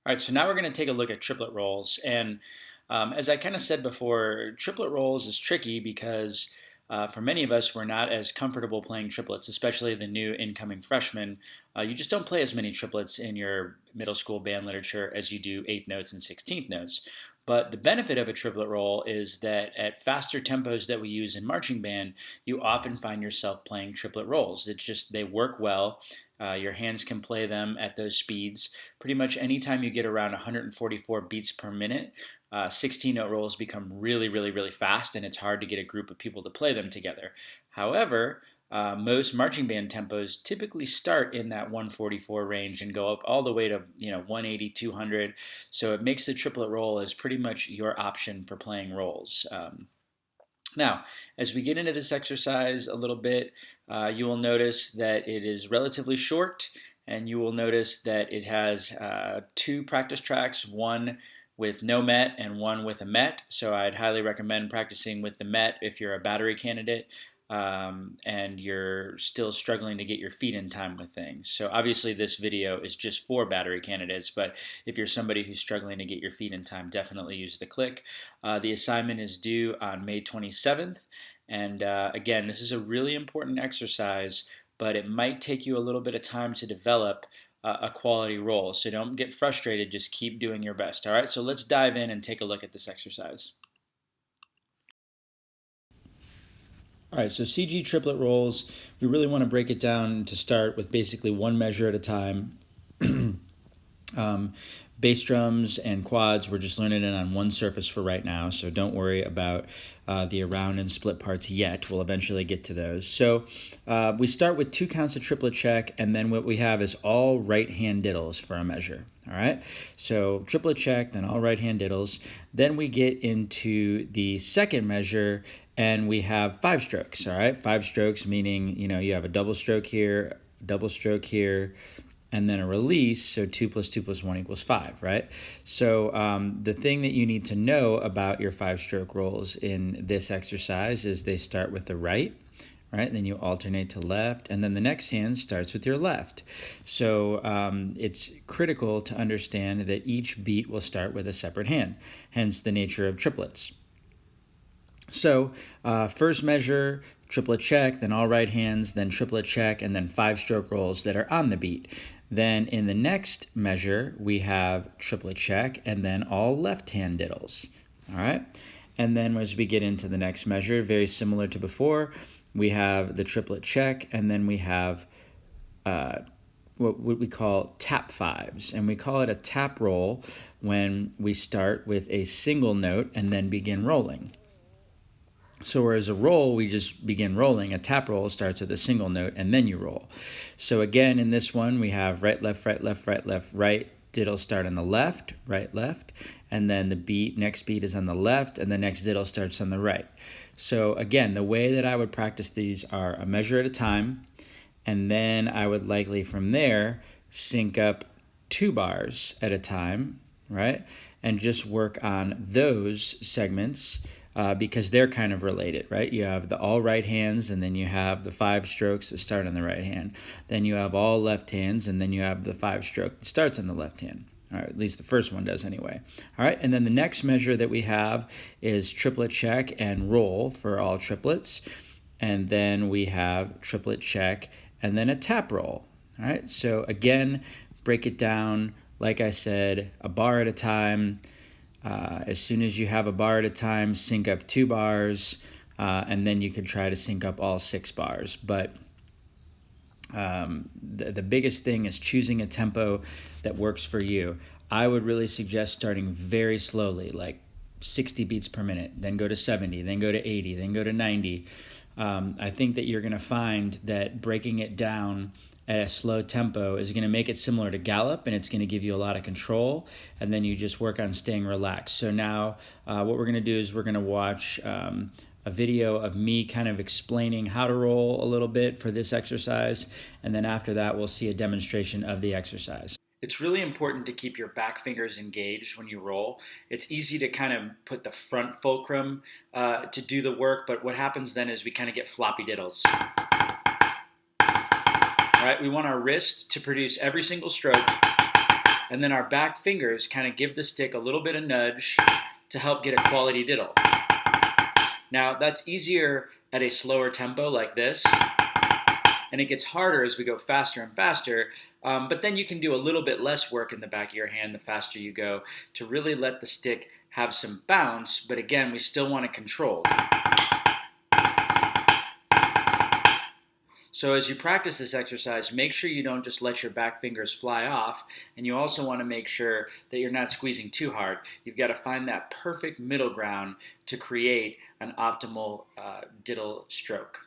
All right, so now we're going to take a look at triplet rolls. And as I kind of said before, triplet rolls is tricky because for many of us, we're not as comfortable playing triplets, especially the new incoming freshmen. You just don't play as many triplets in your middle school band literature as you do eighth notes and 16th notes. But the benefit of a triplet roll is that at faster tempos that we use in marching band, you often find yourself playing triplet rolls. It's just they work well. Your hands can play them at those speeds. Pretty much anytime you get around 144 beats per minute, 16-note rolls become really, really, really fast, and it's hard to get a group of people to play them together. However, most marching band tempos typically start in that 144 range and go up all the way to 180, 200. So it makes the triplet roll as pretty much your option for playing rolls. Now, as we get into this exercise a little bit, you will notice that it is relatively short, and you will notice that it has two practice tracks, one with no met and one with a met. So I'd highly recommend practicing with the met if you're a battery candidate and you're still struggling to get your feet in time with things. So obviously this video is just for battery candidates, but if you're somebody who's struggling to get your feet in time, definitely use the click. The assignment is due on May 27th. And again, this is a really important exercise, but it might take you a little bit of time to develop a quality roll. So don't get frustrated, just keep doing your best. All right, so let's dive in and take a look at this exercise. All right, so CG triplet rolls, we really want to break it down to start with basically one measure at a time. Bass drums and quads, we're just learning it on one surface for right now, so don't worry about the around and split parts yet. We'll eventually get to those. So we start with 2 counts of triplet check, and then what we have is all right hand diddles for a measure. All right, so triplet check, then all right hand diddles. Then we get into the second measure, and we have 5 strokes. All right, 5 strokes meaning you have a double stroke here, and then a release, so 2 plus 2 plus 1 equals 5, right? So the thing that you need to know about your 5-stroke rolls in this exercise is they start with the right, and then you alternate to left, and then the next hand starts with your left. So it's critical to understand that each beat will start with a separate hand, hence the nature of triplets. So first measure, triplet check, then all right hands, then triplet check, and then 5-stroke rolls that are on the beat. Then in the next measure, we have triplet check, and then all left hand diddles. All right? And then as we get into the next measure, very similar to before, we have the triplet check, and then we have what we call tap 5s. And we call it a tap roll when we start with a single note and then begin rolling. So whereas a roll, we just begin rolling, a tap roll starts with a single note and then you roll. So again, in this one, we have right, left, right, left, right, left, right. Diddle start on the left, right, left. And then the next beat is on the left, and the next diddle starts on the right. So again, the way that I would practice these are a measure at a time, and then I would likely from there sync up 2 bars at a time, right? And just work on those segments because they're kind of related, right? You have the all right hands, and then you have the 5 strokes that start on the right hand. Then you have all left hands, and then you have the 5-stroke that starts on the left hand. All right, at least the first one does anyway. All right, and then the next measure that we have is triplet check and roll for all triplets. And then we have triplet check and then a tap roll. All right, so again, break it down, like I said, a bar at a time. As soon as you have a bar at a time, sync up 2 bars, and then you can try to sync up all 6 bars. But the biggest thing is choosing a tempo that works for you. I would really suggest starting very slowly, like 60 beats per minute, then go to 70, then go to 80, then go to 90. I think that you're going to find that breaking it down at a slow tempo is going to make it similar to gallop, and it's going to give you a lot of control, and then you just work on staying relaxed. So now what we're going to do is we're going to watch a video of me kind of explaining how to roll a little bit for this exercise, and then after that we'll see a demonstration of the exercise. It's really important to keep your back fingers engaged when you roll. It's easy to kind of put the front fulcrum to do the work, but what happens then is we kind of get floppy diddles. All right, we want our wrist to produce every single stroke, And then our back fingers kind of give the stick a little bit of nudge to help get a quality diddle. Now, that's easier at a slower tempo like this, and it gets harder as we go faster and faster, but then you can do a little bit less work in the back of your hand the faster you go to really let the stick have some bounce, but again, we still want it controlled. So as you practice this exercise, make sure you don't just let your back fingers fly off, and you also want to make sure that you're not squeezing too hard. You've got to find that perfect middle ground to create an optimal diddle stroke.